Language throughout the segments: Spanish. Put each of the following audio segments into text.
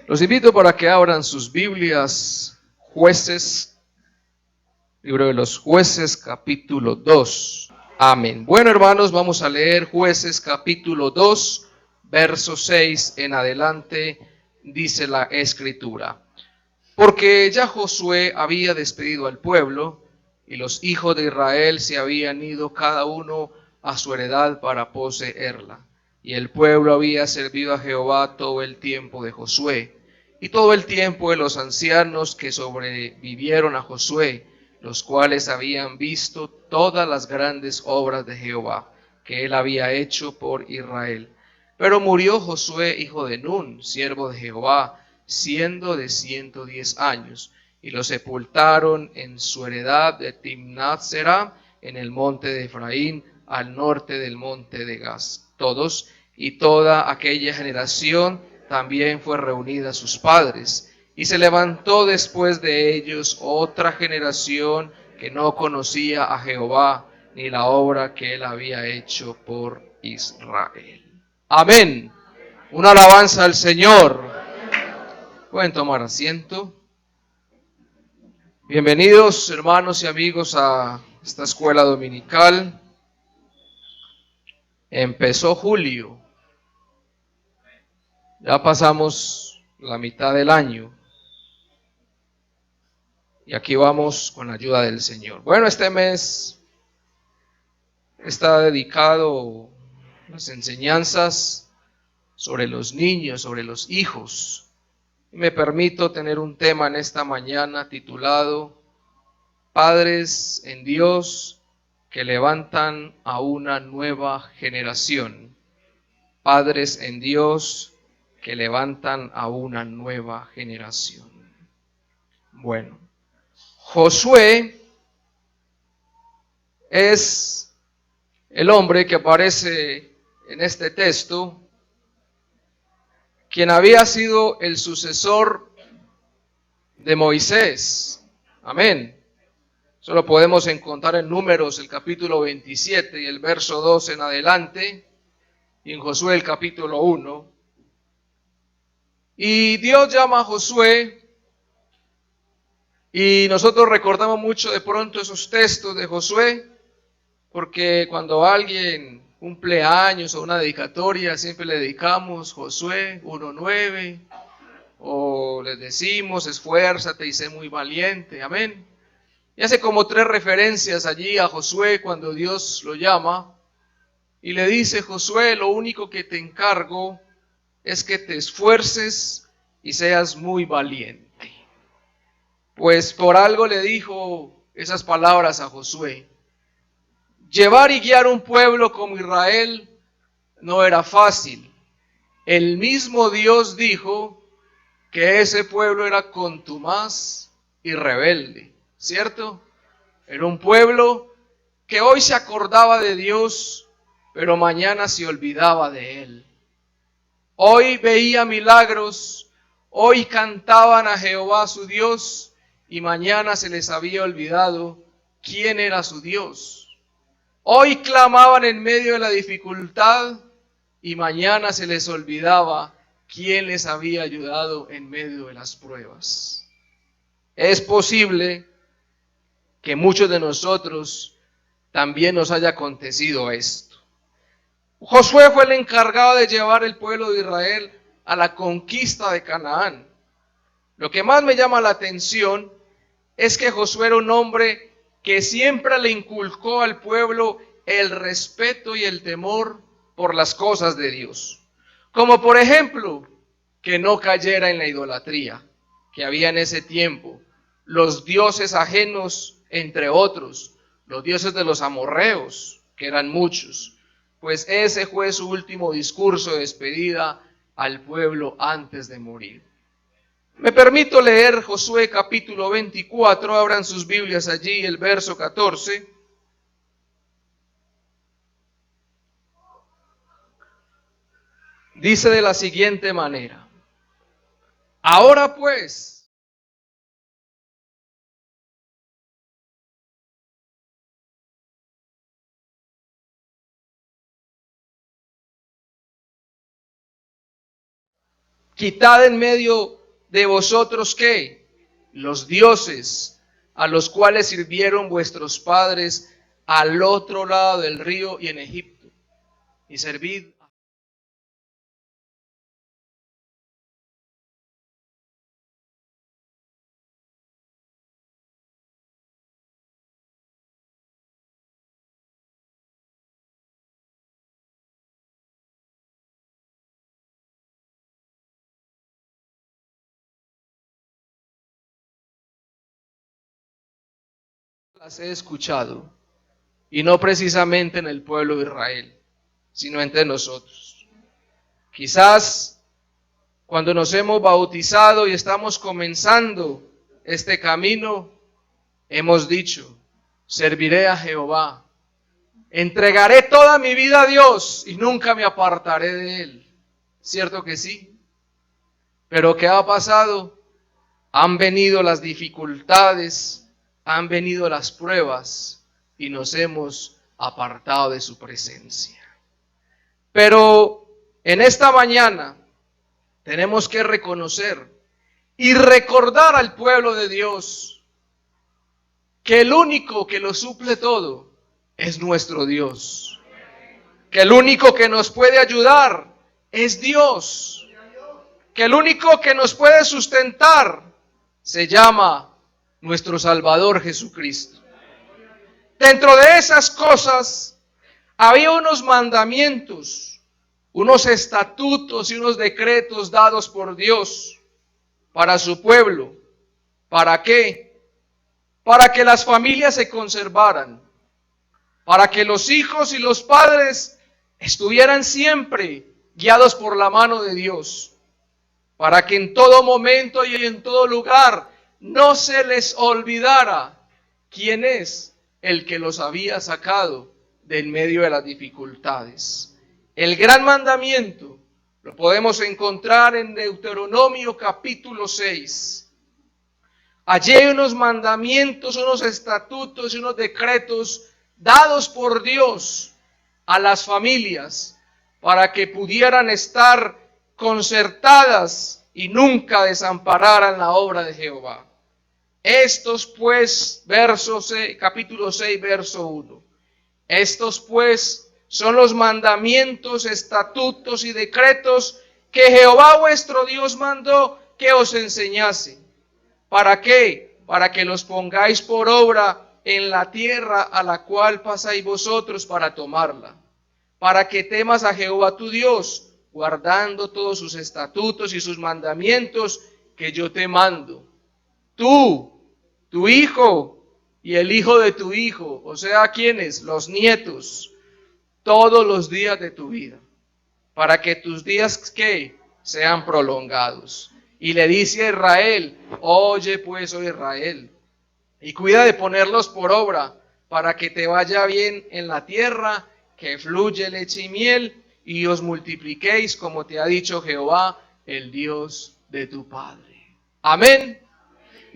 Los invito para que abran sus Biblias, Jueces, libro de los Jueces, capítulo 2. Amén. Bueno, hermanos, vamos a leer Jueces, capítulo 2, verso 6 en adelante, dice la Escritura. Porque ya Josué había despedido al pueblo, y los hijos de Israel se habían ido cada uno a su heredad para poseerla. Y el pueblo había servido a Jehová todo el tiempo de Josué, y todo el tiempo de los ancianos que sobrevivieron a Josué, los cuales habían visto todas las grandes obras de Jehová, que él había hecho por Israel. Pero murió Josué, hijo de Nun, siervo de Jehová, siendo de 110 años, y lo sepultaron en su heredad de Timnath-Serah, en el monte de Efraín, al norte del monte de Gaz. Todos y toda aquella generación también fue reunida a sus padres, y se levantó después de ellos otra generación que no conocía a Jehová, ni la obra que él había hecho por Israel. Amén. Una alabanza al Señor. Pueden tomar asiento. Bienvenidos, hermanos y amigos, a esta escuela dominical. Empezó julio. Ya pasamos la mitad del año. Y aquí vamos con la ayuda del Señor. Bueno, este mes está dedicado a las enseñanzas sobre los niños, sobre los hijos. Y me permito tener un tema en esta mañana titulado Padres en Dios que levantan a una nueva generación. Padres en Dios que levantan a una nueva generación. Bueno, Josué es el hombre que aparece en este texto, quien había sido el sucesor de Moisés. Amén. Eso lo podemos encontrar en Números, el capítulo 27 y el verso 2 en adelante, y en Josué el capítulo 1. Y Dios llama a Josué, y nosotros recordamos mucho de pronto esos textos de Josué, porque cuando alguien cumple años o una dedicatoria, siempre le dedicamos Josué 1:9, o les decimos esfuérzate y sé muy valiente, amén. Y hace como 3 referencias allí a Josué cuando Dios lo llama y le dice: Josué, lo único que te encargo es que te esfuerces y seas muy valiente. Pues por algo le dijo esas palabras a Josué. Llevar y guiar un pueblo como Israel no era fácil. El mismo Dios dijo que ese pueblo era contumaz y rebelde, ¿cierto? Era un pueblo que hoy se acordaba de Dios, pero mañana se olvidaba de Él. Hoy veía milagros, hoy cantaban a Jehová su Dios, y mañana se les había olvidado quién era su Dios. Hoy clamaban en medio de la dificultad, y mañana se les olvidaba quién les había ayudado en medio de las pruebas. Es posible que muchos de nosotros también nos haya acontecido esto. Josué fue el encargado de llevar el pueblo de Israel a la conquista de Canaán. Lo que más me llama la atención es que Josué era un hombre que siempre le inculcó al pueblo el respeto y el temor por las cosas de Dios. Como por ejemplo, que no cayera en la idolatría que había en ese tiempo, los dioses ajenos, entre otros, los dioses de los amorreos, que eran muchos. Pues ese fue su último discurso de despedida al pueblo antes de morir. Me permito leer Josué capítulo 24, abran sus Biblias allí, el verso 14. Dice de la siguiente manera: ahora pues, quitad en medio de vosotros ¿qué? Los dioses a los cuales sirvieron vuestros padres al otro lado del río y en Egipto, y servid. Las he escuchado, y no precisamente en el pueblo de Israel, sino entre nosotros. Quizás cuando nos hemos bautizado y estamos comenzando este camino, hemos dicho, serviré a Jehová, entregaré toda mi vida a Dios y nunca me apartaré de Él. ¿Cierto que sí? Pero ¿qué ha pasado? Han venido las dificultades, han venido las pruebas y nos hemos apartado de su presencia. Pero en esta mañana tenemos que reconocer y recordar al pueblo de Dios que el único que lo suple todo es nuestro Dios. Que el único que nos puede ayudar es Dios. Que el único que nos puede sustentar se llama nuestro Salvador Jesucristo. Dentro de esas cosas había unos mandamientos, unos estatutos y unos decretos dados por Dios para su pueblo. ¿Para qué? Para que las familias se conservaran, para que los hijos y los padres estuvieran siempre guiados por la mano de Dios, para que en todo momento y en todo lugar no se les olvidara quién es el que los había sacado del medio de las dificultades. El gran mandamiento lo podemos encontrar en Deuteronomio capítulo 6. Allí hay unos mandamientos, unos estatutos y unos decretos dados por Dios a las familias para que pudieran estar concertadas y nunca desampararan la obra de Jehová. Estos pues, capítulo 6, verso 1. Estos pues son los mandamientos, estatutos y decretos que Jehová vuestro Dios mandó que os enseñase. ¿Para qué? Para que los pongáis por obra en la tierra a la cual pasáis vosotros para tomarla. Para que temas a Jehová tu Dios, guardando todos sus estatutos y sus mandamientos que yo te mando. Tú, tu hijo y el hijo de tu hijo, o sea, ¿quiénes? Los nietos, todos los días de tu vida, para que tus días, ¿qué? Sean prolongados. Y le dice a Israel, oye pues, oh Israel, y cuida de ponerlos por obra, para que te vaya bien en la tierra, que fluye leche y miel, y os multipliquéis como te ha dicho Jehová, el Dios de tu Padre. Amén.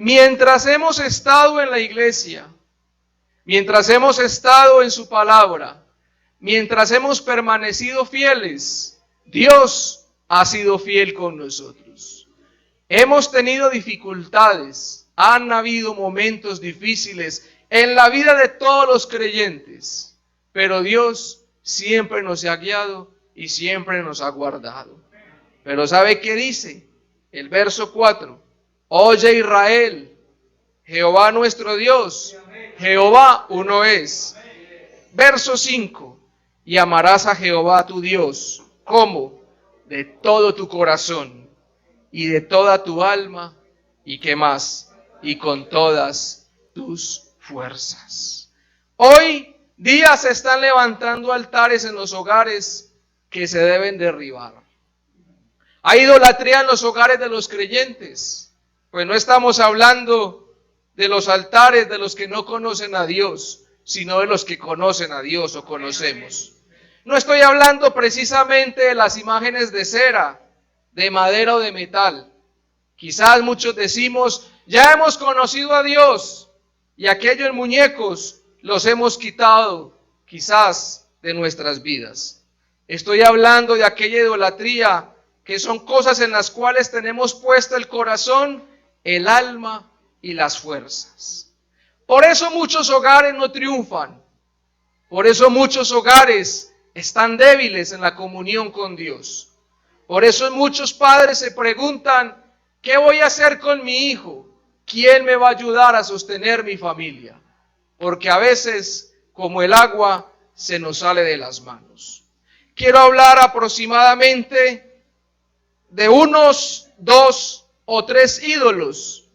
Mientras hemos estado en la iglesia, mientras hemos estado en su palabra, mientras hemos permanecido fieles, Dios ha sido fiel con nosotros. Hemos tenido dificultades, han habido momentos difíciles en la vida de todos los creyentes, pero Dios siempre nos ha guiado y siempre nos ha guardado. Pero ¿sabe qué dice? El verso 4. Oye Israel, Jehová nuestro Dios, Jehová uno es. Verso 5. Y amarás a Jehová tu Dios, ¿cómo? De todo tu corazón y de toda tu alma, y qué más, y con todas tus fuerzas. Hoy día se están levantando altares en los hogares que se deben derribar. Hay idolatría en los hogares de los creyentes, pues no estamos hablando de los altares de los que no conocen a Dios, sino de los que conocen a Dios o conocemos. No estoy hablando precisamente de las imágenes de cera, de madera o de metal. Quizás muchos decimos, ya hemos conocido a Dios y aquellos muñecos los hemos quitado quizás de nuestras vidas. Estoy hablando de aquella idolatría que son cosas en las cuales tenemos puesto el corazón, el alma y las fuerzas. Por eso muchos hogares no triunfan. Por eso muchos hogares están débiles en la comunión con Dios. Por eso muchos padres se preguntan, ¿qué voy a hacer con mi hijo? ¿Quién me va a ayudar a sostener mi familia? Porque a veces, como el agua, se nos sale de las manos. Quiero hablar aproximadamente de unos 2 o 3 ídolos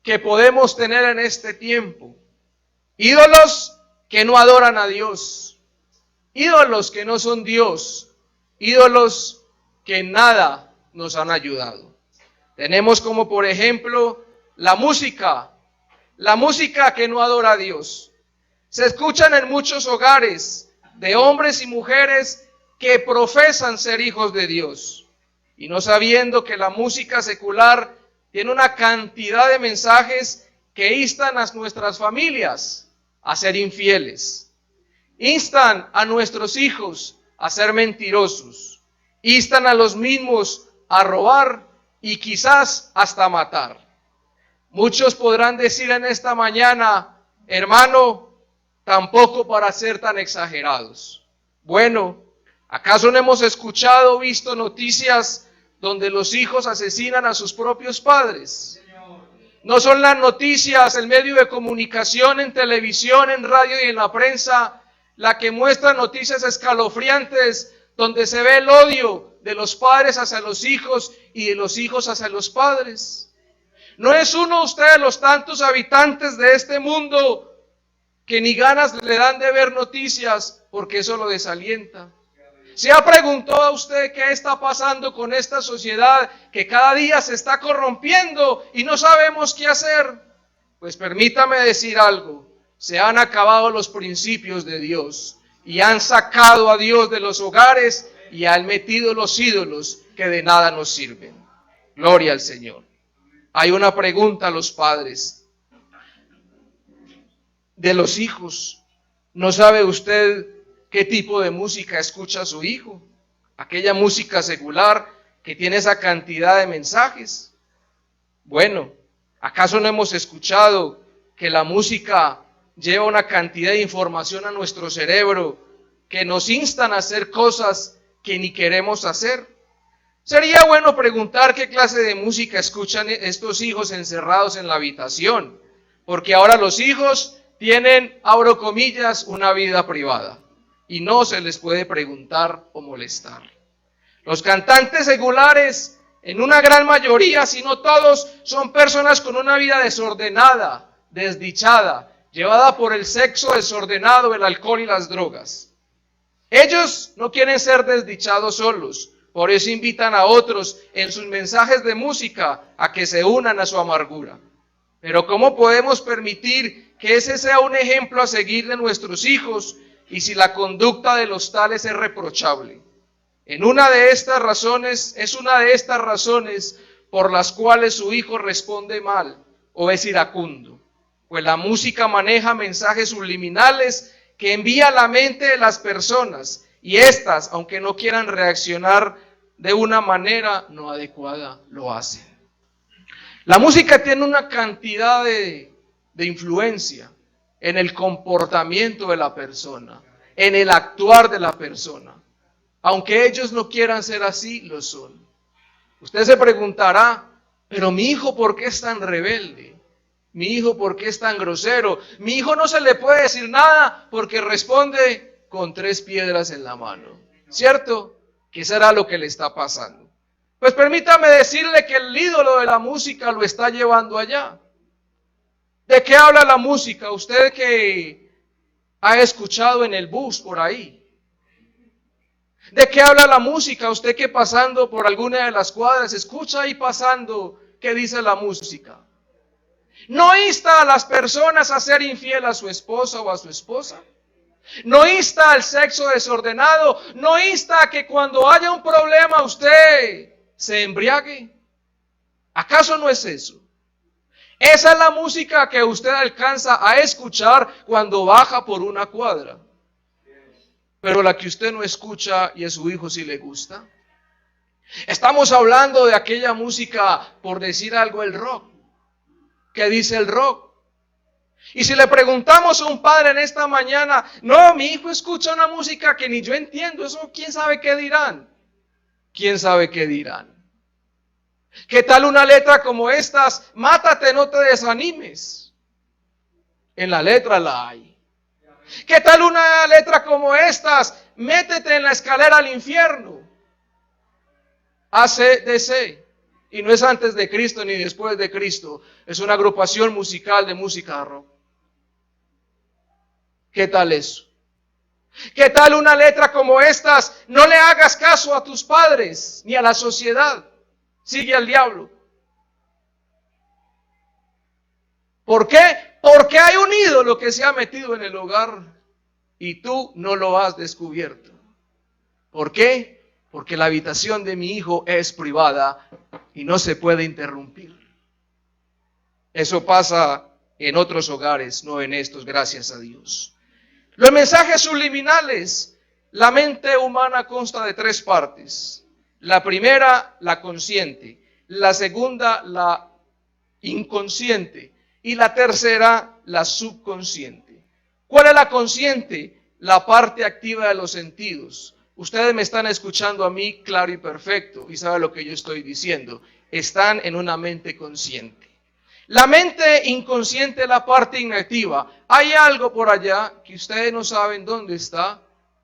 que podemos tener en este tiempo. Ídolos que no adoran a Dios, ídolos que no son Dios, ídolos que en nada nos han ayudado. Tenemos como por ejemplo la música que no adora a Dios. Se escuchan en muchos hogares de hombres y mujeres que profesan ser hijos de Dios y no sabiendo que la música secular tiene una cantidad de mensajes que instan a nuestras familias a ser infieles, instan a nuestros hijos a ser mentirosos, instan a los mismos a robar y quizás hasta matar. Muchos podrán decir en esta mañana, hermano, tampoco para ser tan exagerados. Bueno, ¿acaso no hemos escuchado o visto noticias donde los hijos asesinan a sus propios padres? ¿No son las noticias, el medio de comunicación en televisión, en radio y en la prensa, la que muestra noticias escalofriantes donde se ve el odio de los padres hacia los hijos y de los hijos hacia los padres? ¿No es uno usted de los tantos habitantes de este mundo que ni ganas le dan de ver noticias porque eso lo desalienta? ¿Se ha preguntado usted qué está pasando con esta sociedad que cada día se está corrompiendo y no sabemos qué hacer? Pues permítame decir algo, se han acabado los principios de Dios y han sacado a Dios de los hogares y han metido los ídolos que de nada nos sirven. Gloria al Señor. Hay una pregunta a los padres de los hijos. ¿No sabe usted qué tipo de música escucha su hijo? Aquella música secular que tiene esa cantidad de mensajes. Bueno, ¿acaso no hemos escuchado que la música lleva una cantidad de información a nuestro cerebro que nos instan a hacer cosas que ni queremos hacer? Sería bueno preguntar qué clase de música escuchan estos hijos encerrados en la habitación, porque ahora los hijos tienen, abro comillas, una vida privada y no se les puede preguntar o molestar. Los cantantes seculares, en una gran mayoría, si no todos, son personas con una vida desordenada, desdichada, llevada por el sexo desordenado, el alcohol y las drogas. Ellos no quieren ser desdichados solos, por eso invitan a otros en sus mensajes de música a que se unan a su amargura. Pero ¿cómo podemos permitir que ese sea un ejemplo a seguir de nuestros hijos y si la conducta de los tales es reprochable? Es una de estas razones por las cuales su hijo responde mal o es iracundo, pues la música maneja mensajes subliminales que envía a la mente de las personas y éstas, aunque no quieran reaccionar de una manera no adecuada, lo hacen. La música tiene una cantidad de influencia en el comportamiento de la persona, en el actuar de la persona. Aunque ellos no quieran ser así, lo son. Usted se preguntará, pero mi hijo, ¿por qué es tan rebelde? Mi hijo, ¿por qué es tan grosero? Mi hijo no se le puede decir nada porque responde con 3 piedras en la mano. ¿Cierto? ¿Qué será lo que le está pasando? Pues permítame decirle que el ídolo de la música lo está llevando allá. ¿De qué habla la música? Usted que ha escuchado en el bus por ahí. ¿De qué habla la música? Usted que pasando por alguna de las cuadras, escucha ahí pasando qué dice la música. No insta a las personas a ser infiel a su esposa o a su esposa. No insta al sexo desordenado. No insta a que cuando haya un problema usted se embriague. ¿Acaso no es eso? Esa es la música que usted alcanza a escuchar cuando baja por una cuadra. Pero la que usted no escucha y a su hijo sí le gusta. Estamos hablando de aquella música, por decir algo, el rock. ¿Qué dice el rock? Y si le preguntamos a un padre en esta mañana, no, mi hijo escucha una música que ni yo entiendo, eso quién sabe qué dirán. ¿Quién sabe qué dirán? ¿Qué tal una letra como estas? Mátate, no te desanimes. En la letra la hay. ¿Qué tal una letra como estas? Métete en la escalera al infierno. AC/DC. Y no es antes de Cristo ni después de Cristo. Es una agrupación musical de música rock. ¿Qué tal eso? ¿Qué tal una letra como estas? No le hagas caso a tus padres ni a la sociedad. Sigue al diablo. ¿Por qué? Porque hay un ídolo que se ha metido en el hogar y tú no lo has descubierto. ¿Por qué? Porque la habitación de mi hijo es privada y no se puede interrumpir. Eso pasa en otros hogares, no en estos, gracias a Dios. Los mensajes subliminales. La mente humana consta de 3 partes. La primera, la consciente. La segunda, la inconsciente. Y la tercera, la subconsciente. ¿Cuál es la consciente? La parte activa de los sentidos. Ustedes me están escuchando a mí claro y perfecto y saben lo que yo estoy diciendo. Están en una mente consciente. La mente inconsciente es la parte inactiva. Hay algo por allá que ustedes no saben dónde está.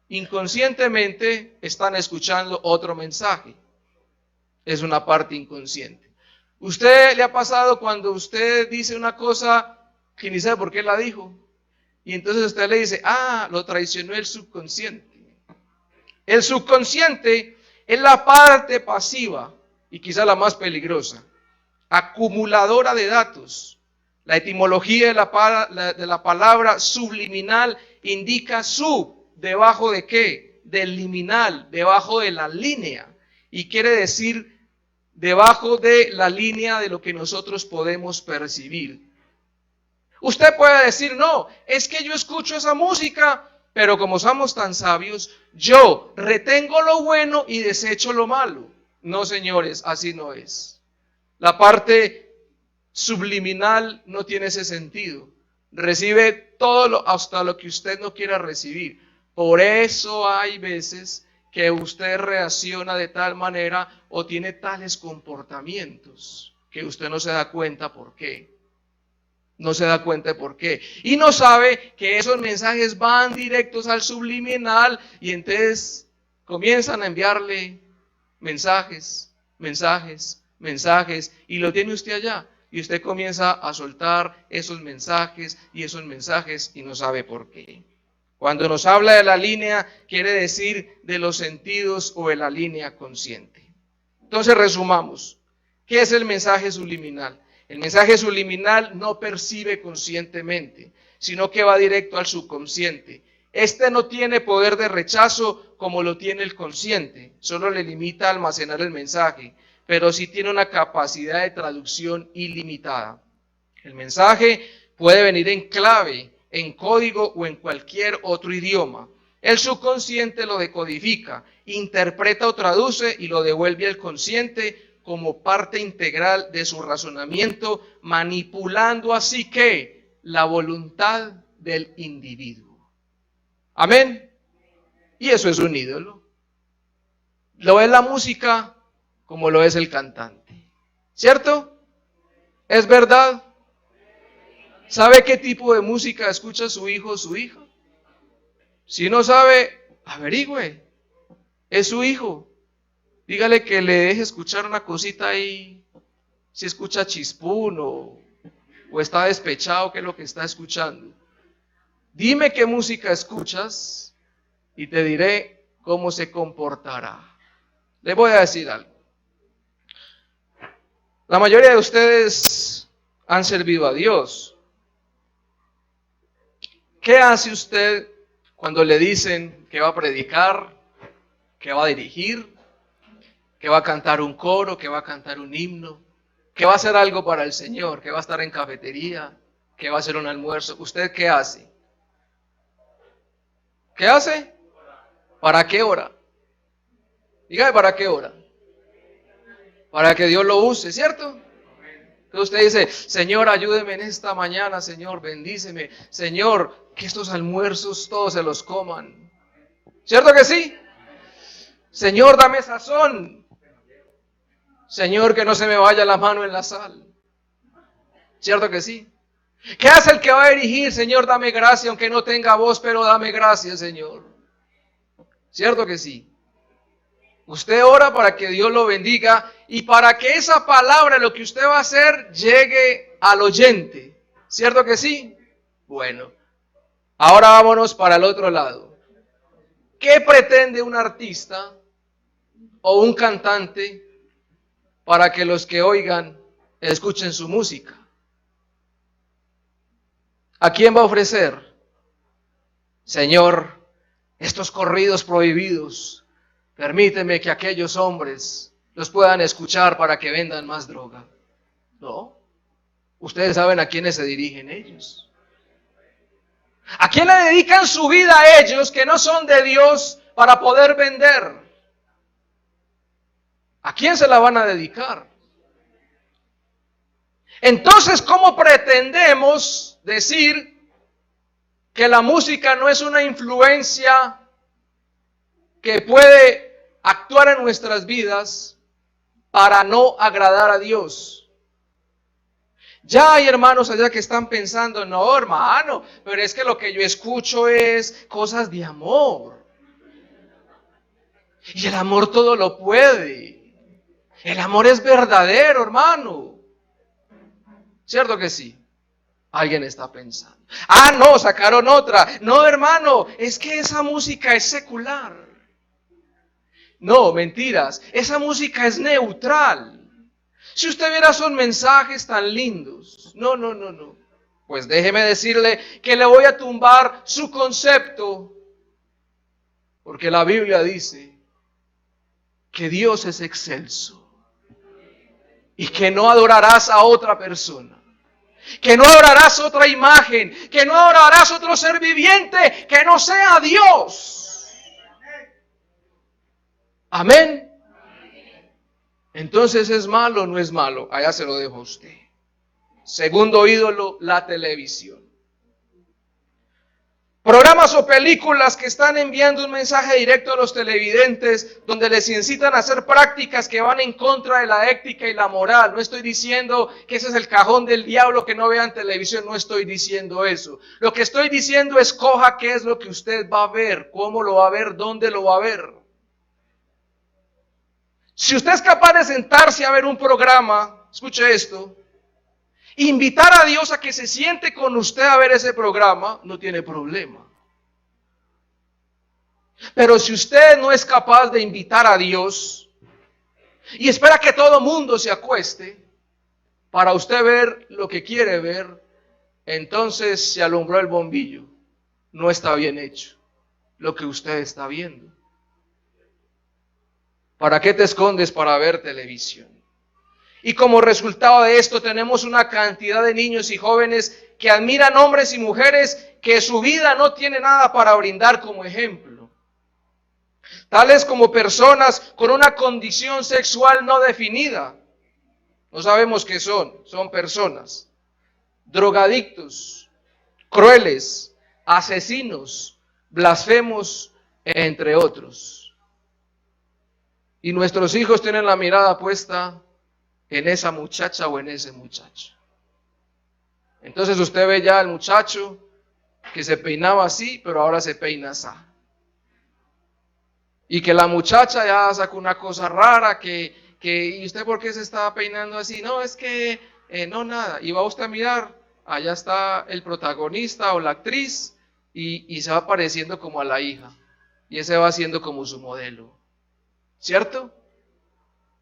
Inconscientemente están escuchando otro mensaje. Es una parte inconsciente. ¿Usted le ha pasado cuando usted dice una cosa que ni sabe por qué la dijo? Y entonces usted le dice, lo traicionó el subconsciente. El subconsciente es la parte pasiva y quizá la más peligrosa. Acumuladora de datos. La etimología de la palabra subliminal indica sub, ¿debajo de qué? Del liminal, debajo de la línea. Y quiere decir debajo de la línea de lo que nosotros podemos percibir. Usted puede decir, no, es que yo escucho esa música, pero como somos tan sabios, yo retengo lo bueno y desecho lo malo. No, señores, así no es. La parte subliminal no tiene ese sentido. Recibe todo hasta lo que usted no quiera recibir. Por eso hay veces que usted reacciona de tal manera o tiene tales comportamientos que usted no se da cuenta por qué. No se da cuenta de por qué. Y no sabe que esos mensajes van directos al subliminal y entonces comienzan a enviarle mensajes y lo tiene usted allá. Y usted comienza a soltar esos mensajes y no sabe por qué. Cuando nos habla de la línea, quiere decir de los sentidos o de la línea consciente. Entonces resumamos. ¿Qué es el mensaje subliminal? El mensaje subliminal no percibe conscientemente, sino que va directo al subconsciente. Este no tiene poder de rechazo como lo tiene el consciente, solo le limita a almacenar el mensaje, pero sí tiene una capacidad de traducción ilimitada. El mensaje puede venir en clave, en código o en cualquier otro idioma. El subconsciente lo decodifica, interpreta o traduce y lo devuelve al consciente como parte integral de su razonamiento, manipulando así que la voluntad del individuo. Amén. Y eso es un ídolo. Lo es la música como lo es el cantante. ¿Cierto? ¿Es verdad? ¿Sabe qué tipo de música escucha su hijo o su hija? Si no sabe, averigüe. Es su hijo. Dígale que le deje escuchar una cosita ahí. Si escucha chispún o está despechado, ¿qué es lo que está escuchando? Dime qué música escuchas y te diré cómo se comportará. Le voy a decir algo. La mayoría de ustedes han servido a Dios. ¿Qué hace usted cuando le dicen que va a predicar, que va a dirigir, que va a cantar un coro, que va a cantar un himno, que va a hacer algo para el Señor, que va a estar en cafetería, que va a hacer un almuerzo? ¿Usted qué hace? ¿Qué hace? ¿Para qué hora? Dígame, ¿para qué hora? para que Dios lo use, ¿cierto? Entonces usted dice, Señor, ayúdeme en esta mañana, Señor, bendíceme. Señor, que estos almuerzos todos se los coman. ¿Cierto que sí? Señor, dame sazón. Señor, que no se me vaya la mano en la sal. ¿Cierto que sí? ¿Qué hace el que va a dirigir? Señor, dame gracia, aunque no tenga voz, pero dame gracia, Señor. ¿Cierto que sí? Usted ora para que Dios lo bendiga y para que esa palabra, lo que usted va a hacer, llegue al oyente. ¿Cierto que sí? Bueno, ahora vámonos para el otro lado. ¿Qué pretende un artista o un cantante para que los que oigan escuchen su música? ¿A quién va a ofrecer? Señor, estos corridos prohibidos, permíteme que aquellos hombres los puedan escuchar para que vendan más droga. No, ustedes saben a quiénes se dirigen ellos. ¿A quién le dedican su vida a ellos que no son de Dios para poder vender? ¿A quién se la van a dedicar? Entonces, ¿cómo pretendemos decir que la música no es una influencia que puede actuar en nuestras vidas para no agradar a Dios? Ya hay hermanos allá que están pensando, no hermano, pero es que lo que yo escucho es cosas de amor. Y el amor todo lo puede. El amor es verdadero, hermano. ¿Cierto que sí? Alguien está pensando. Ah, no, sacaron otra. No, hermano, es que esa música es secular. No, mentiras. Esa música es neutral. Si usted viera son mensajes tan lindos. No. Pues déjeme decirle que le voy a tumbar su concepto. Porque la Biblia dice que Dios es excelso. Y que no adorarás a otra persona. Que no adorarás otra imagen. Que no adorarás otro ser viviente que no sea Dios. Amén. Entonces, ¿es malo o no es malo? Allá se lo dejo a usted. Segundo ídolo, la televisión. Programas o películas que están enviando un mensaje directo a los televidentes donde les incitan a hacer prácticas que van en contra de la ética y la moral. No estoy diciendo que ese es el cajón del diablo, que no vean televisión, no estoy diciendo eso. Lo que estoy diciendo es coja qué es lo que usted va a ver, cómo lo va a ver, dónde lo va a ver. Si usted es capaz de sentarse a ver un programa, escuche esto, invitar a Dios a que se siente con usted a ver ese programa, no tiene problema. Pero si usted no es capaz de invitar a Dios y espera que todo mundo se acueste para usted ver lo que quiere ver, entonces se alumbró el bombillo. No está bien hecho lo que usted está viendo. ¿Para qué te escondes para ver televisión? Y como resultado de esto tenemos una cantidad de niños y jóvenes que admiran hombres y mujeres que su vida no tiene nada para brindar como ejemplo. Tales como personas con una condición sexual no definida. No sabemos qué son personas. Drogadictos, crueles, asesinos, blasfemos, entre otros. Y nuestros hijos tienen la mirada puesta en esa muchacha o en ese muchacho. Entonces usted ve ya al muchacho que se peinaba así, pero ahora se peina así. Y que la muchacha ya sacó una cosa rara, ¿y usted por qué se estaba peinando así? No, es que no nada. Y va usted a mirar, allá está el protagonista o la actriz y se va pareciendo como a la hija. Y ese va siendo como su modelo. ¿Cierto?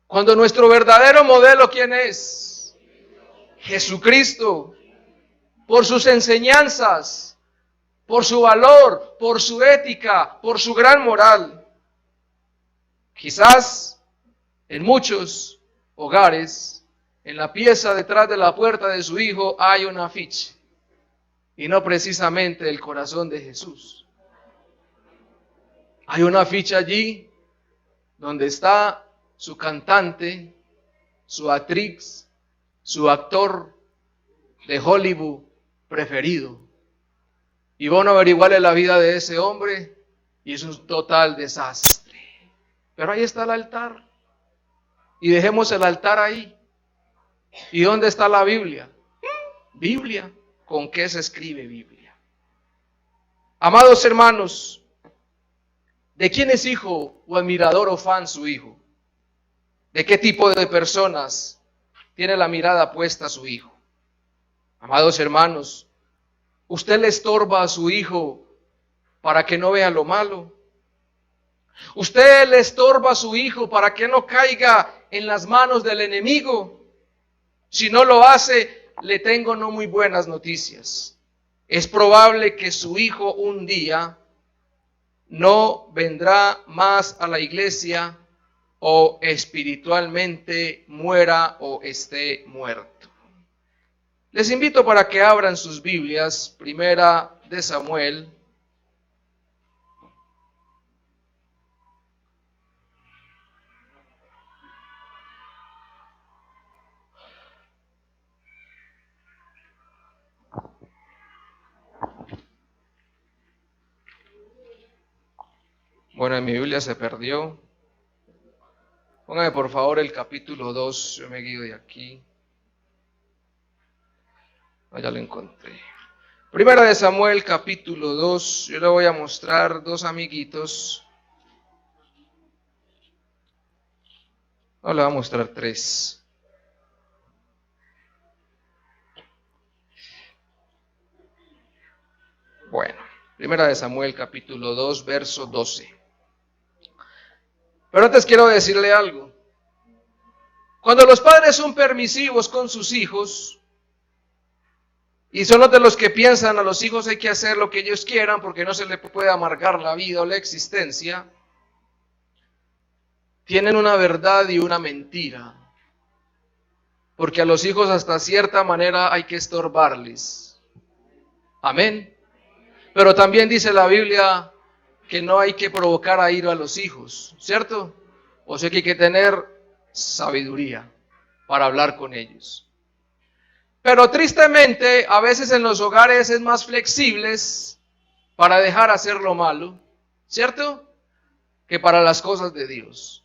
Cuando nuestro verdadero modelo, ¿quién es? Jesucristo. Por sus enseñanzas, por su valor, por su ética, por su gran moral. Quizás en muchos hogares, en la pieza detrás de la puerta de su hijo hay un afiche. Y no precisamente el corazón de Jesús. Hay un afiche allí donde está su cantante su actriz, su actor de Hollywood preferido. Y van a averiguarle la vida de ese hombre y es un total desastre. Pero ahí está el altar. Y dejemos el altar ahí. ¿Y dónde está la Biblia? Biblia. ¿Con qué se escribe Biblia? Amados hermanos, ¿de quién es hijo o admirador o fan su hijo? ¿De qué tipo de personas tiene la mirada puesta a su hijo? Amados hermanos, ¿usted le estorba a su hijo para que no vea lo malo? ¿Usted le estorba a su hijo para que no caiga en las manos del enemigo? Si no lo hace, le tengo no muy buenas noticias. Es probable que su hijo un día no vendrá más a la iglesia o espiritualmente muera o esté muerto. Les invito para que abran sus Biblias, Primera de Samuel. Bueno, en mi Biblia se perdió. Póngame por favor el capítulo 2, yo me guío de aquí. Ya lo encontré. Primera de Samuel, capítulo 2, yo le voy a mostrar dos amiguitos. No, le voy a mostrar tres. Bueno, Primera de Samuel, capítulo 2, verso 12. Pero antes quiero decirle algo. Cuando los padres son permisivos con sus hijos, y son los de los que piensan a los hijos hay que hacer lo que ellos quieran porque no se les puede amargar la vida o la existencia, tienen una verdad y una mentira. Porque a los hijos hasta cierta manera hay que estorbarles. Amén. Pero también dice la Biblia que no hay que provocar a ira a los hijos, ¿cierto? O sea que hay que tener sabiduría para hablar con ellos. Pero tristemente, a veces en los hogares es más flexibles para dejar hacer lo malo, ¿cierto? Que para las cosas de Dios.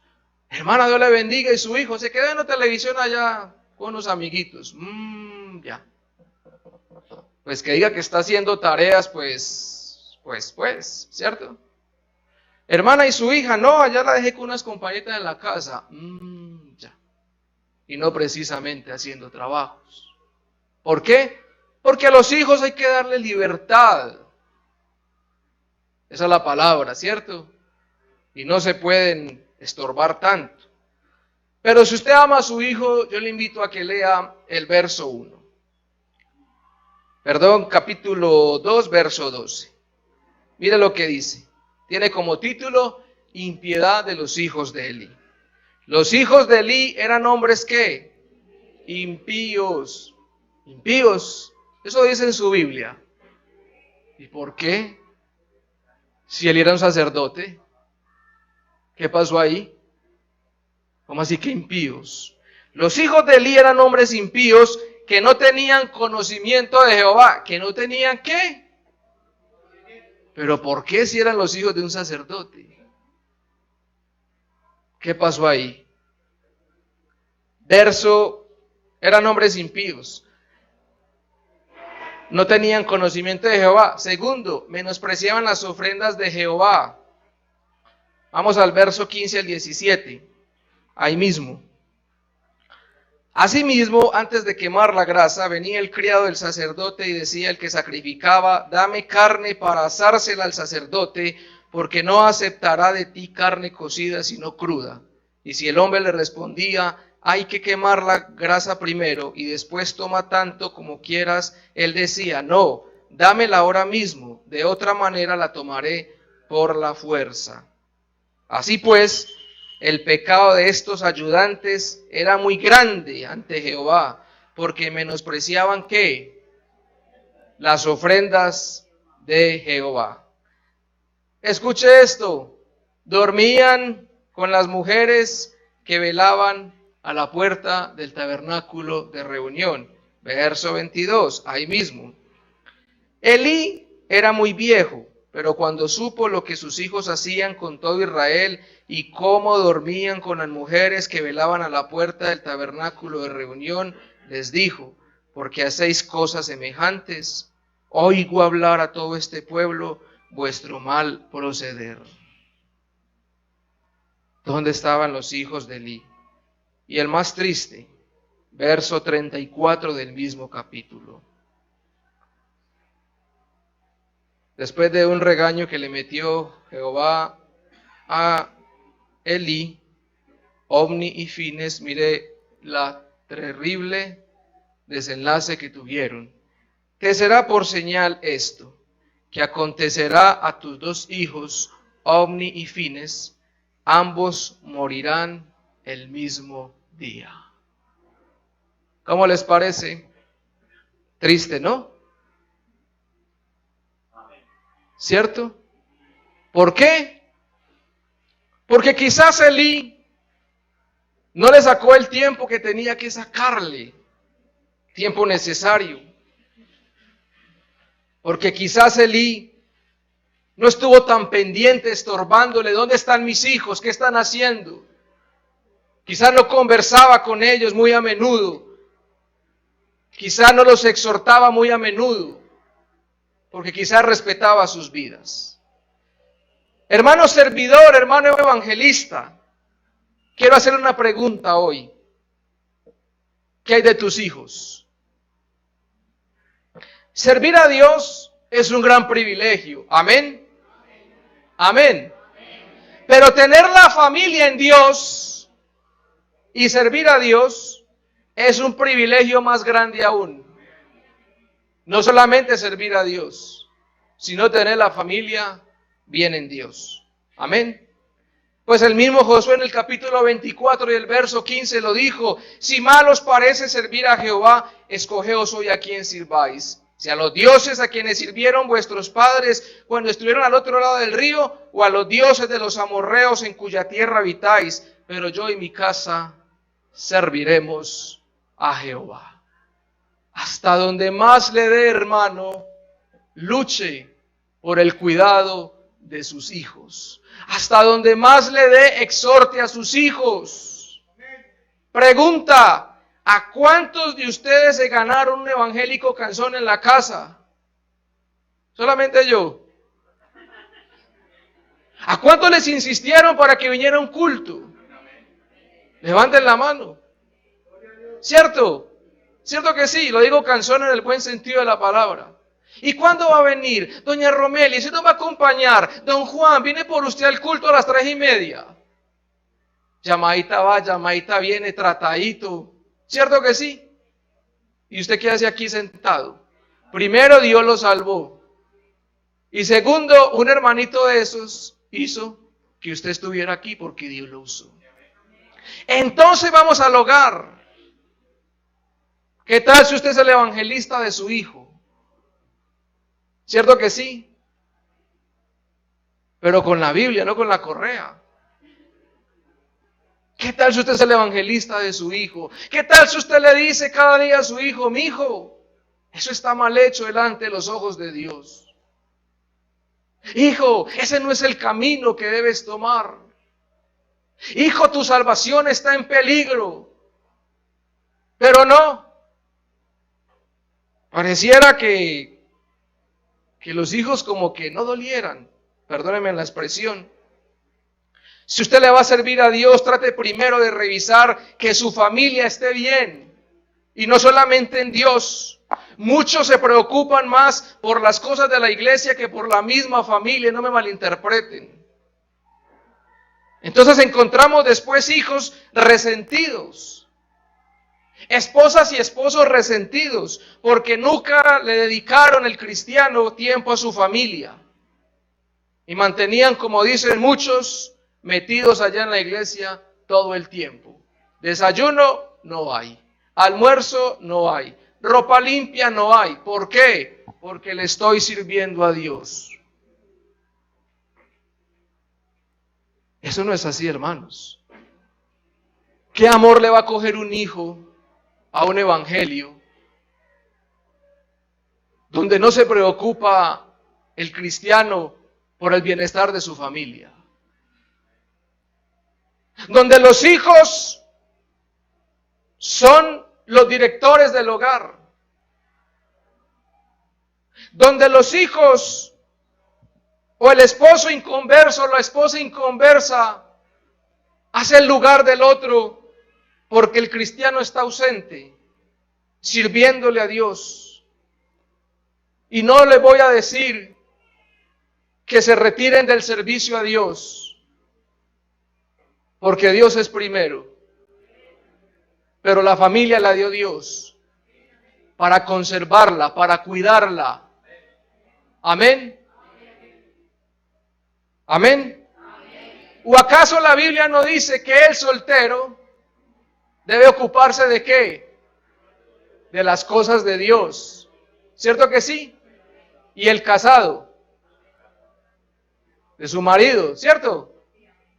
Hermana, Dios le bendiga y su hijo se queda en la televisión allá con unos amiguitos. Ya. Pues que diga que está haciendo tareas, pues, ¿cierto? Hermana, y su hija, no, allá la dejé con unas compañeras en la casa. Ya. Y no precisamente haciendo trabajos. ¿Por qué? Porque a los hijos hay que darle libertad. Esa es la palabra, ¿cierto? Y no se pueden estorbar tanto. Pero si usted ama a su hijo, yo le invito a que lea el verso 1. Perdón, capítulo 2, verso 12. Mire lo que dice. Tiene como título, impiedad de los hijos de Elí. Los hijos de Elí eran hombres ¿qué? Impíos. Impíos. Eso dice en su Biblia. ¿Y por qué? Si él era un sacerdote. ¿Qué pasó ahí? ¿Cómo así que impíos? Los hijos de Elí eran hombres impíos que no tenían conocimiento de Jehová. ¿Que no tenían qué? ¿Pero por qué si eran los hijos de un sacerdote? ¿Qué pasó ahí? Verso, eran hombres impíos. No tenían conocimiento de Jehová. Segundo, menospreciaban las ofrendas de Jehová. Vamos al verso 15 al 17. Ahí mismo. Asimismo, antes de quemar la grasa, venía el criado del sacerdote y decía el que sacrificaba, dame carne para asársela al sacerdote, porque no aceptará de ti carne cocida sino cruda. Y si el hombre le respondía, hay que quemar la grasa primero y después toma tanto como quieras, él decía, no, dámela ahora mismo, de otra manera la tomaré por la fuerza. Así pues, el pecado de estos ayudantes era muy grande ante Jehová, porque menospreciaban ¿qué? Las ofrendas de Jehová. Escuche esto, dormían con las mujeres que velaban a la puerta del tabernáculo de reunión. Verso 22, ahí mismo. Elí era muy viejo, pero cuando supo lo que sus hijos hacían con todo Israel y cómo dormían con las mujeres que velaban a la puerta del tabernáculo de reunión, les dijo: ¿por qué hacéis cosas semejantes? Oigo hablar a todo este pueblo vuestro mal proceder. ¿Dónde estaban los hijos de Elí? Y el más triste, verso 34 del mismo capítulo. Después de un regaño que le metió Jehová a Elí, Ofni y Finees, mire la terrible desenlace que tuvieron. Te será por señal esto, que acontecerá a tus dos hijos, Ofni y Finees, ambos morirán el mismo día. ¿Cómo les parece? Triste, ¿no? ¿Cierto? ¿Por qué? Porque quizás Elí no le sacó el tiempo que tenía que sacarle, tiempo necesario. Porque quizás Elí no estuvo tan pendiente, estorbándole: ¿dónde están mis hijos? ¿Qué están haciendo? Quizás no conversaba con ellos muy a menudo. Quizás no los exhortaba muy a menudo, porque quizás respetaba sus vidas. Hermano servidor, hermano evangelista, quiero hacer una pregunta hoy. ¿Qué hay de tus hijos? Servir a Dios es un gran privilegio. Amén. Amén. Pero tener la familia en Dios y servir a Dios es un privilegio más grande aún. No solamente servir a Dios, sino tener la familia bien en Dios. Amén. Pues el mismo Josué en el capítulo 24 y el verso 15 lo dijo: si mal os parece servir a Jehová, escogeos hoy a quien sirváis. Si a los dioses a quienes sirvieron vuestros padres cuando estuvieron al otro lado del río, o a los dioses de los amorreos en cuya tierra habitáis, pero yo y mi casa serviremos a Jehová. Hasta donde más le dé, hermano, luche por el cuidado de sus hijos. Hasta donde más le dé, exhorte a sus hijos. Pregunta: ¿a cuántos de ustedes se ganaron un evangélico canzón en la casa? Solamente yo. ¿A cuántos les insistieron para que viniera un culto? Levanten la mano. ¿Cierto? ¿Cierto que sí? Lo digo canzón en el buen sentido de la palabra. ¿Y cuándo va a venir? Doña Romelia, ¿si no va a acompañar? Don Juan, viene por usted al culto a las 3:30. Llamadita va, llamadita viene, tratadito. ¿Cierto que sí? ¿Y usted qué hace aquí sentado? Primero, Dios lo salvó. Y segundo, un hermanito de esos hizo que usted estuviera aquí porque Dios lo usó. Entonces vamos al hogar. ¿Qué tal si usted es el evangelista de su hijo? ¿Cierto que sí? Pero con la Biblia, no con la correa. ¿Qué tal si usted es el evangelista de su hijo? ¿Qué tal si usted le dice cada día a su hijo: mi hijo, eso está mal hecho delante de los ojos de Dios? Hijo, ese no es el camino que debes tomar. Hijo, tu salvación está en peligro. Pero no. Pareciera que los hijos como que no dolieran. Perdónenme la expresión. Si usted le va a servir a Dios, trate primero de revisar que su familia esté bien. Y no solamente en Dios. Muchos se preocupan más por las cosas de la iglesia que por la misma familia, no me malinterpreten. Entonces encontramos después hijos resentidos. Esposas y esposos resentidos porque nunca le dedicaron el cristiano tiempo a su familia. Y mantenían, como dicen muchos, metidos allá en la iglesia todo el tiempo. Desayuno no hay, almuerzo no hay, ropa limpia no hay. ¿Por qué? Porque le estoy sirviendo a Dios. Eso no es así, hermanos. ¿Qué amor le va a coger un hijo a un evangelio donde no se preocupa el cristiano por el bienestar de su familia? Donde los hijos son los directores del hogar. Donde los hijos o el esposo inconverso o la esposa inconversa hace el lugar del otro porque el cristiano está ausente, sirviéndole a Dios. Y no le voy a decir que se retiren del servicio a Dios, porque Dios es primero, pero la familia la dio Dios para conservarla, para cuidarla. Amén. Amén. ¿O acaso la Biblia no dice que el soltero debe ocuparse de qué? De las cosas de Dios. ¿Cierto que sí? Y el casado de su marido, ¿cierto?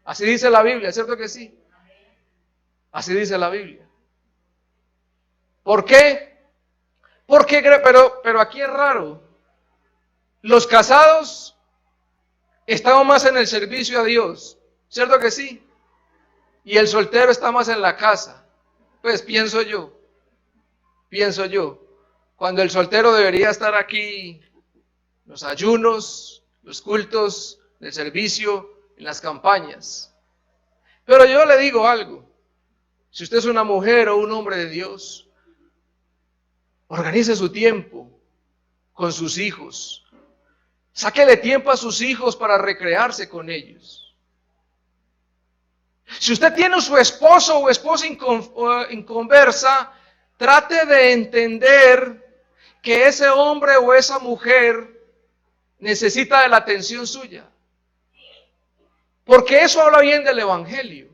Así dice la Biblia, ¿cierto que sí? Así dice la Biblia. ¿Por qué? Porque, pero aquí es raro. Los casados estamos más en el servicio a Dios, ¿cierto que sí? Y el soltero está más en la casa. Pues pienso yo, cuando el soltero debería estar aquí, los ayunos, los cultos, el servicio, en las campañas. Pero yo le digo algo, si usted es una mujer o un hombre de Dios, organice su tiempo con sus hijos. Sáquele tiempo a sus hijos para recrearse con ellos. Si usted tiene su esposo o esposa inconversa, trate de entender que ese hombre o esa mujer necesita de la atención suya. Porque eso habla bien del evangelio.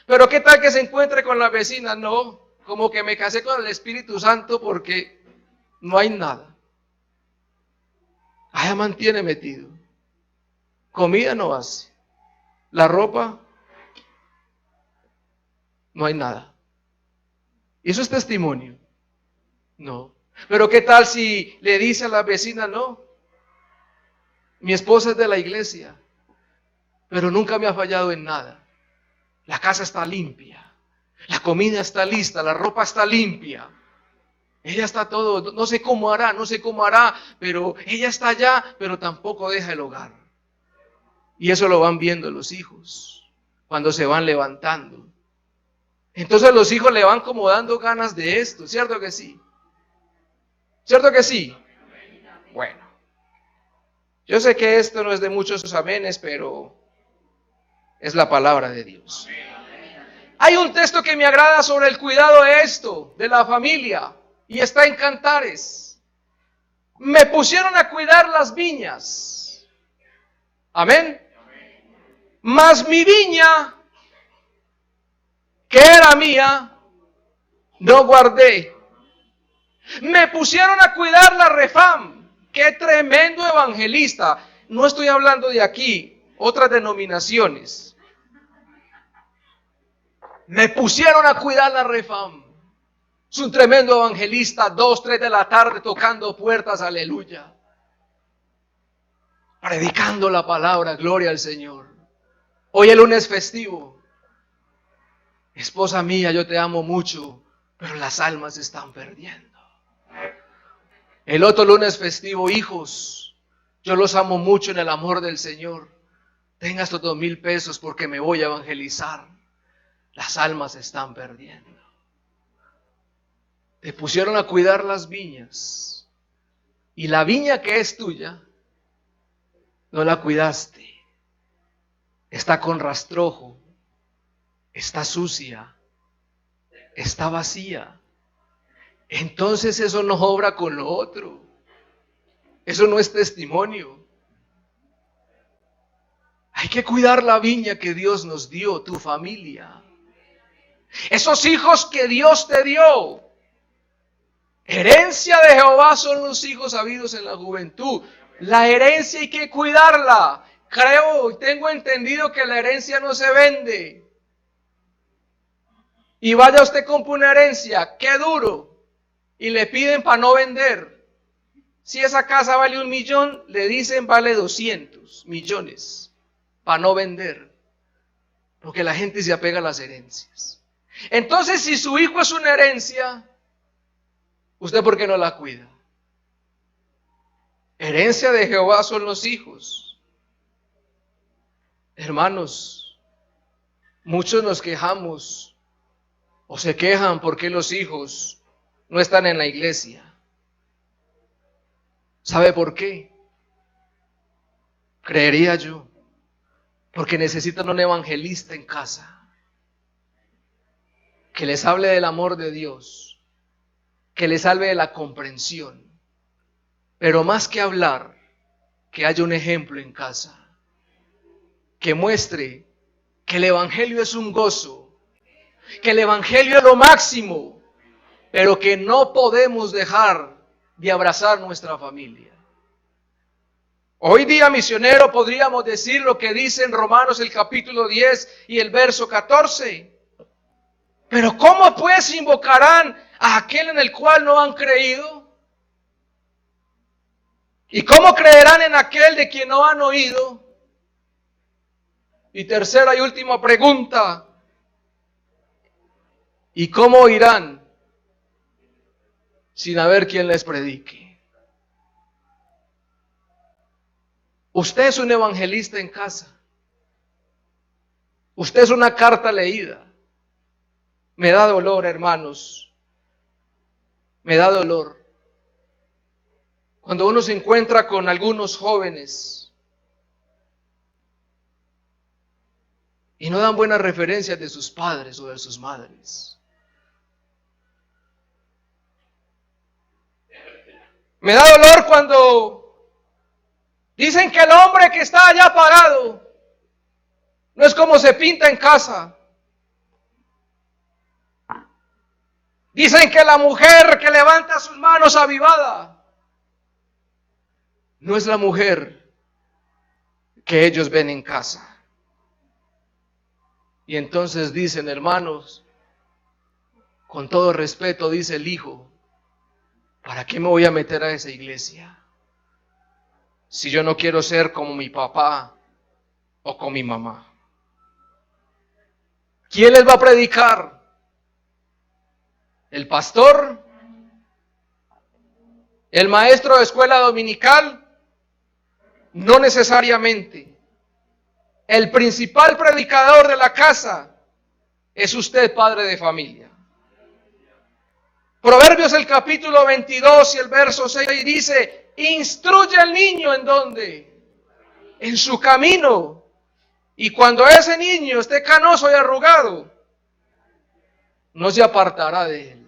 Pero ¿qué tal que se encuentre con la vecina? No, como que me casé con el Espíritu Santo porque no hay nada. Allá mantiene metido. Comida no hace. La ropa, no hay nada. ¿Y eso es testimonio? No. Pero ¿qué tal si le dice a la vecina, no? Mi esposa es de la iglesia, pero nunca me ha fallado en nada. La casa está limpia. La comida está lista, la ropa está limpia. Ella está todo, no sé cómo hará, pero ella está allá, pero tampoco deja el hogar. Y eso lo van viendo los hijos cuando se van levantando. Entonces los hijos le van como dando ganas de esto, ¿cierto que sí? ¿Cierto que sí? Bueno, yo sé que esto no es de muchos amenes, pero es la palabra de Dios. Hay un texto que me agrada sobre el cuidado de esto, de la familia. Y está en Cantares. Me pusieron a cuidar las viñas. Amén. Mas mi viña, que era mía, no guardé. Me pusieron a cuidar la Refam. Qué tremendo evangelista. No estoy hablando de aquí, otras denominaciones. Me pusieron a cuidar la Refam. Es un tremendo evangelista, 2, 3 de la tarde tocando puertas, aleluya. Predicando la palabra, gloria al Señor. Hoy el lunes festivo. Esposa mía, yo te amo mucho, pero las almas se están perdiendo. El otro lunes festivo, hijos, yo los amo mucho en el amor del Señor. Tenga estos 2,000 pesos porque me voy a evangelizar. Las almas se están perdiendo. Te pusieron a cuidar las viñas y la viña que es tuya no la cuidaste. Está con rastrojo, está sucia, está vacía. Entonces eso no obra con lo otro. Eso no es testimonio. Hay que cuidar la viña que Dios nos dio, tu familia. Esos hijos que Dios te dio. Herencia de Jehová son los hijos habidos en la juventud. La herencia hay que cuidarla. Creo y tengo entendido que la herencia no se vende. y vaya usted compra una herencia, qué duro, y le piden para no vender. Si esa casa vale 1 millón, le dicen vale 200 millones para no vender, porque la gente se apega a las herencias. Entonces, si su hijo es una herencia, ¿usted por qué no la cuida? Herencia de Jehová son los hijos. Hermanos, muchos nos quejamos o se quejan porque los hijos no están en la iglesia. ¿Sabe por qué? Creería yo, porque necesitan un evangelista en casa que les hable del amor de Dios, que les hable de la comprensión, pero más que hablar, que haya un ejemplo en casa, que muestre que el evangelio es un gozo, que el evangelio es lo máximo, pero que no podemos dejar de abrazar nuestra familia. Hoy día, misionero, podríamos decir lo que dice en Romanos el capítulo 10 y el verso 14. Pero ¿cómo pues invocarán a aquel en el cual no han creído? ¿Y cómo creerán en aquel de quien no han oído? Y tercera y última pregunta, ¿y cómo oirán sin haber quien les predique? Usted es un evangelista en casa. Usted es una carta leída. Me da dolor, hermanos. Me da dolor cuando uno se encuentra con algunos jóvenes y no dan buenas referencias de sus padres o de sus madres. Me da dolor cuando dicen que el hombre que está allá parado no es como se pinta en casa. Dicen que la mujer que levanta sus manos avivada no es la mujer que ellos ven en casa. Y entonces dicen, hermanos, con todo respeto, dice el hijo, ¿para qué me voy a meter a esa iglesia si yo no quiero ser como mi papá o como mi mamá? ¿Quién les va a predicar? ¿El pastor? ¿El maestro de escuela dominical? No necesariamente. El principal predicador de la casa es usted, padre de familia. Proverbios el capítulo 22 y el verso 6 dice, instruye al niño ¿en dónde? En su camino. Y cuando ese niño esté canoso y arrugado, no se apartará de él.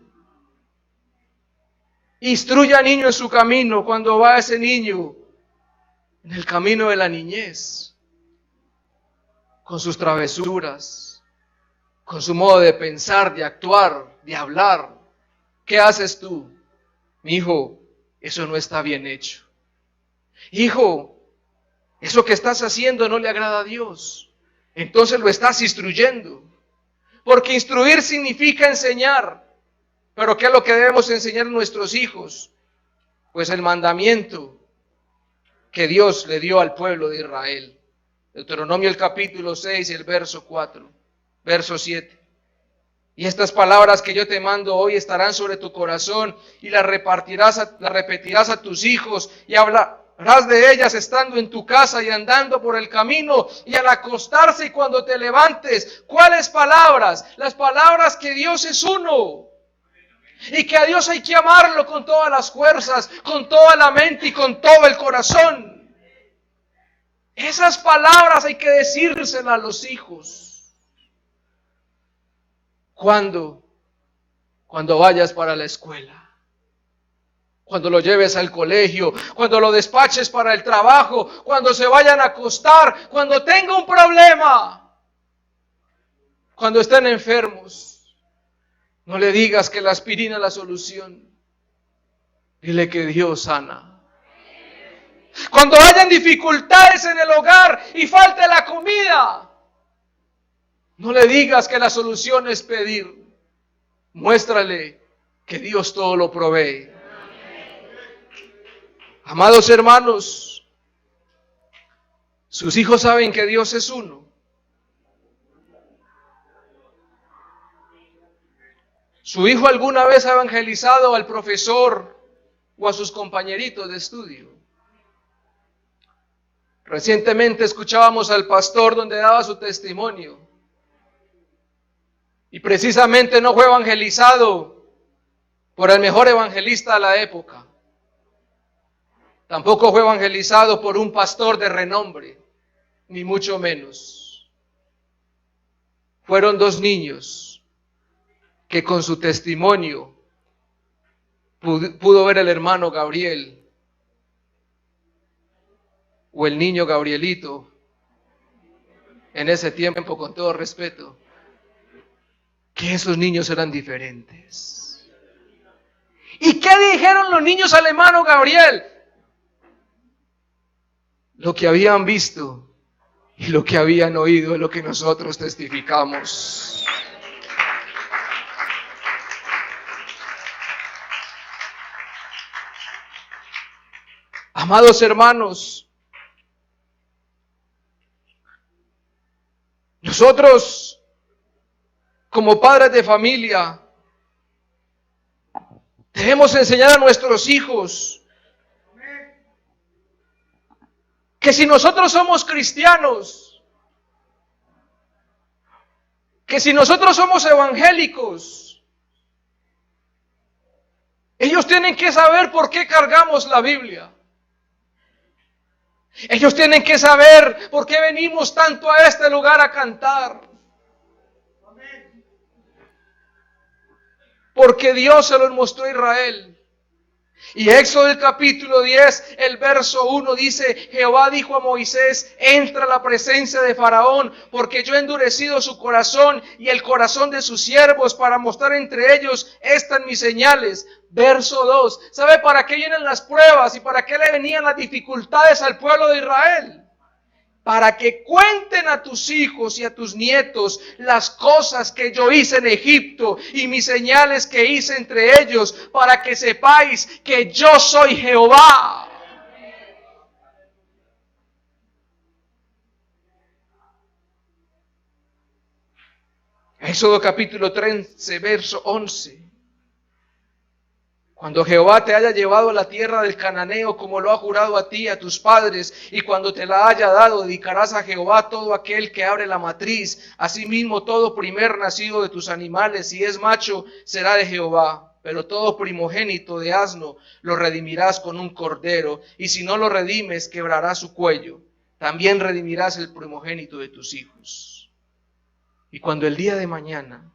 Instruye al niño en su camino cuando va ese niño en el camino de la niñez, con sus travesuras, con su modo de pensar, de actuar, de hablar. ¿Qué haces tú? Mi hijo, eso no está bien hecho. Hijo, eso que estás haciendo no le agrada a Dios. Entonces lo estás instruyendo. Porque instruir significa enseñar. Pero ¿qué es lo que debemos enseñar a nuestros hijos? Pues el mandamiento que Dios le dio al pueblo de Israel. Deuteronomio el capítulo 6 y el verso 4, verso 7. Y estas palabras que yo te mando hoy estarán sobre tu corazón y las repetirás a tus hijos y hablarás de ellas estando en tu casa y andando por el camino y al acostarse y cuando te levantes. ¿Cuáles palabras? Las palabras que Dios es uno. Y que a Dios hay que amarlo con todas las fuerzas, con toda la mente y con todo el corazón. Esas palabras hay que decírselas a los hijos. Cuando vayas para la escuela, cuando lo lleves al colegio, cuando lo despaches para el trabajo, cuando se vayan a acostar, cuando tenga un problema, cuando estén enfermos. No le digas que la aspirina es la solución. Dile que Dios sana. Cuando hayan dificultades en el hogar y falte la comida, no le digas que la solución es pedir. muéstrale que Dios todo lo provee. Amados hermanos, sus hijos saben que Dios es uno. ¿Su hijo alguna vez ha evangelizado al profesor o a sus compañeritos de estudio? Recientemente escuchábamos al pastor donde daba su testimonio. Y precisamente no fue evangelizado por el mejor evangelista de la época. Tampoco fue evangelizado por un pastor de renombre, ni mucho menos. Fueron dos niños que con su testimonio pudo ver el hermano Gabriel o el niño Gabrielito en ese tiempo, con todo respeto, que esos niños eran diferentes. ¿Y qué dijeron los niños al hermano Gabriel? Lo que habían visto y lo que habían oído es lo que nosotros testificamos. Amados hermanos, nosotros como padres de familia debemos enseñar a nuestros hijos que si nosotros somos cristianos, que si nosotros somos evangélicos, ellos tienen que saber por qué cargamos la Biblia. Ellos tienen que saber por qué venimos tanto a este lugar a cantar. Porque Dios se lo mostró a Israel. Y Éxodo el capítulo 10, el verso 1 dice: Jehová dijo a Moisés, entra a la presencia de Faraón, porque yo he endurecido su corazón y el corazón de sus siervos para mostrar entre ellos estas mis señales. Verso 2, ¿sabe para qué vienen las pruebas y para qué le venían las dificultades al pueblo de Israel? Para que cuenten a tus hijos y a tus nietos las cosas que yo hice en Egipto y mis señales que hice entre ellos, para que sepáis que yo soy Jehová. Éxodo capítulo 13, verso 11. Cuando Jehová te haya llevado a la tierra del cananeo, como lo ha jurado a ti y a tus padres, y cuando te la haya dado, dedicarás a Jehová todo aquel que abre la matriz. Asimismo, todo primer nacido de tus animales, si es macho, será de Jehová. Pero todo primogénito de asno lo redimirás con un cordero, y si no lo redimes, quebrarás su cuello. También redimirás el primogénito de tus hijos. Y cuando el día de mañana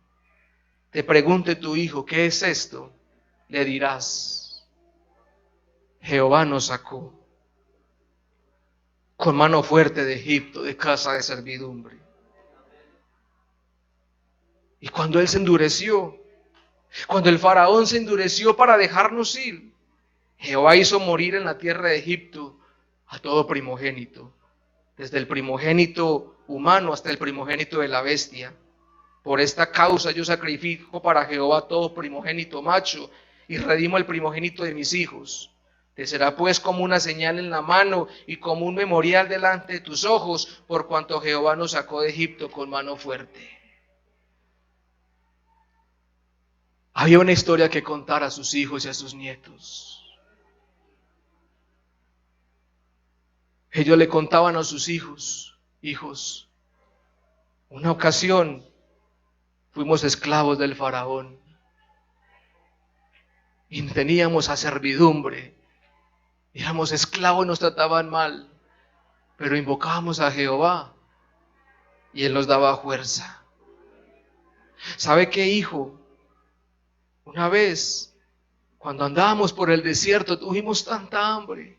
te pregunte tu hijo, ¿qué es esto?, le dirás: Jehová nos sacó con mano fuerte de Egipto, de casa de servidumbre. Y cuando él se endureció, cuando el faraón se endureció para dejarnos ir, Jehová hizo morir en la tierra de Egipto a todo primogénito, desde el primogénito humano hasta el primogénito de la bestia. Por esta causa yo sacrifico para Jehová todo primogénito macho, y redimo el primogénito de mis hijos. Te será pues como una señal en la mano y como un memorial delante de tus ojos, por cuanto Jehová nos sacó de Egipto con mano fuerte. Había una historia que contar a sus hijos y a sus nietos. Ellos le contaban a sus hijos: hijos, una ocasión fuimos esclavos del faraón y teníamos a servidumbre, éramos esclavos, nos trataban mal, pero invocábamos a Jehová y Él nos daba fuerza. ¿Sabe qué, hijo? Una vez, cuando andábamos por el desierto, tuvimos tanta hambre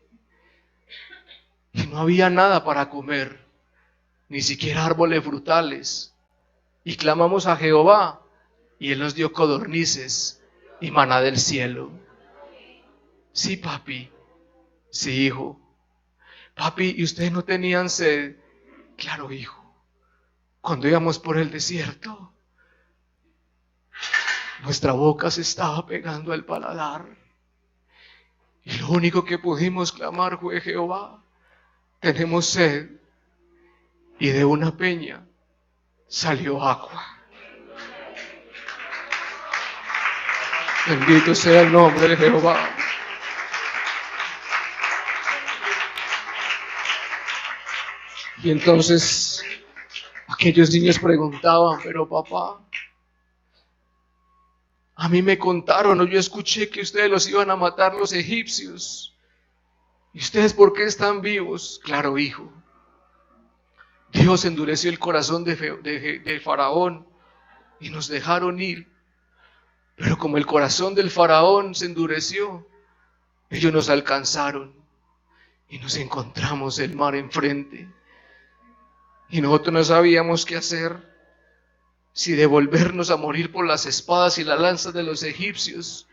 y no había nada para comer, ni siquiera árboles frutales, y clamamos a Jehová y Él nos dio codornices y maná del cielo. Sí, papi. Sí, hijo. Papi, ¿y ustedes no tenían sed? Claro, hijo. Cuando íbamos por el desierto, Nuestra boca se estaba pegando al paladar. Y lo único que pudimos clamar fue: Jehová, tenemos sed. Y de una peña salió agua. Bendito sea el nombre de Jehová. Y entonces aquellos niños preguntaban: pero papá, a mí me contaron, o yo escuché que ustedes los iban a matar los egipcios. ¿Y ustedes por qué están vivos? Claro, hijo. Dios endureció el corazón de Faraón y nos dejaron ir. Pero como el corazón del Faraón se endureció, ellos nos alcanzaron y nos encontramos el mar enfrente. Y nosotros no sabíamos qué hacer, si devolvernos a morir por las espadas y las lanzas de los egipcios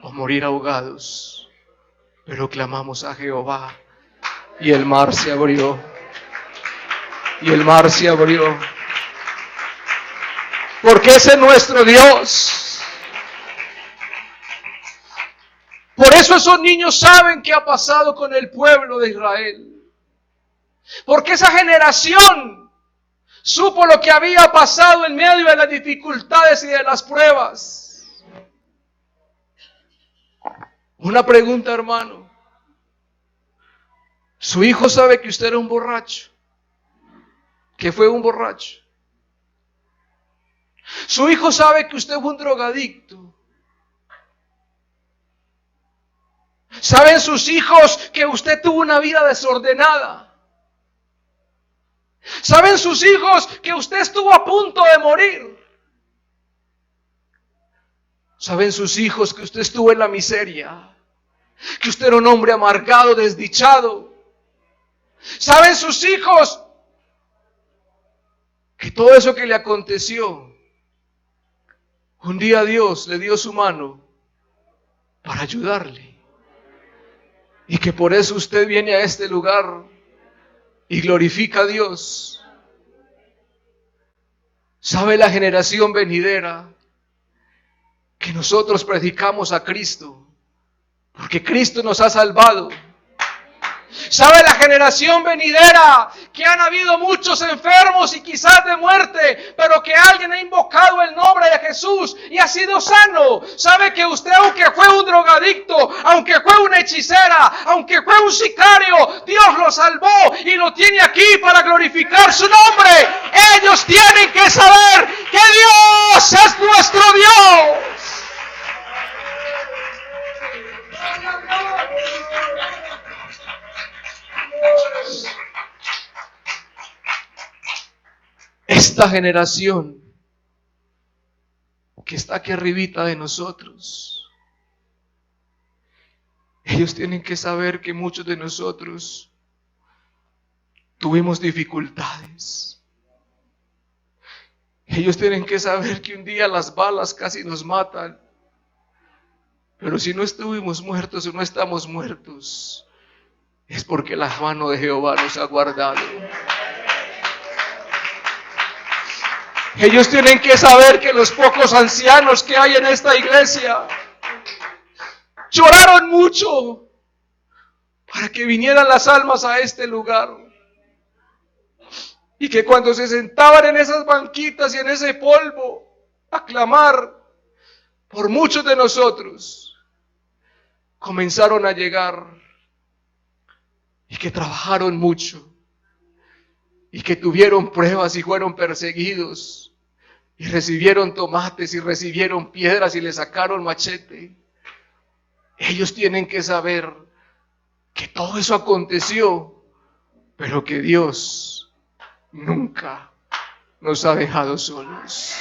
o morir ahogados. Pero clamamos a Jehová y el mar se abrió. Y el mar se abrió. Porque ese es nuestro Dios. Por eso esos niños saben qué ha pasado con el pueblo de Israel. Porque esa generación supo lo que había pasado en medio de las dificultades y de las pruebas. Una pregunta, hermano. ¿Su hijo sabe que usted era un borracho? ¿Que fue un borracho? ¿Su hijo sabe que usted fue un drogadicto? ¿Saben sus hijos que usted tuvo una vida desordenada? ¿Saben sus hijos que usted estuvo a punto de morir? ¿Saben sus hijos que usted estuvo en la miseria? Que usted era un hombre amargado, desdichado. ¿Saben sus hijos que todo eso que le aconteció, un día Dios le dio su mano para ayudarle? Y que por eso usted viene a este lugar y glorifica a Dios. ¿Sabe la generación venidera que nosotros predicamos a Cristo? Porque Cristo nos ha salvado. ¿Sabe la generación venidera que han habido muchos enfermos y quizás de muerte, pero que alguien ha invocado el nombre de Jesús y ha sido sano? ¿Sabe que usted, aunque fue un drogadicto, aunque fue una hechicera, aunque fue un sicario, Dios lo salvó y lo tiene aquí para glorificar su nombre? Ellos tienen que saber que Dios es nuestro Dios. Esta generación que está aquí arribita de nosotros, ellos tienen que saber que muchos de nosotros tuvimos dificultades. Ellos tienen que saber que un día las balas casi nos matan, pero si no estuvimos muertos o no estamos muertos, es porque la mano de Jehová nos ha guardado. Ellos tienen que saber que los pocos ancianos que hay en esta iglesia lloraron mucho para que vinieran las almas a este lugar. Y que cuando se sentaban en esas banquitas y en ese polvo a clamar por muchos de nosotros, comenzaron a llegar y que trabajaron mucho y que tuvieron pruebas y fueron perseguidos y recibieron tomates y recibieron piedras y le sacaron machete. Ellos tienen que saber que todo eso aconteció, pero que Dios nunca nos ha dejado solos.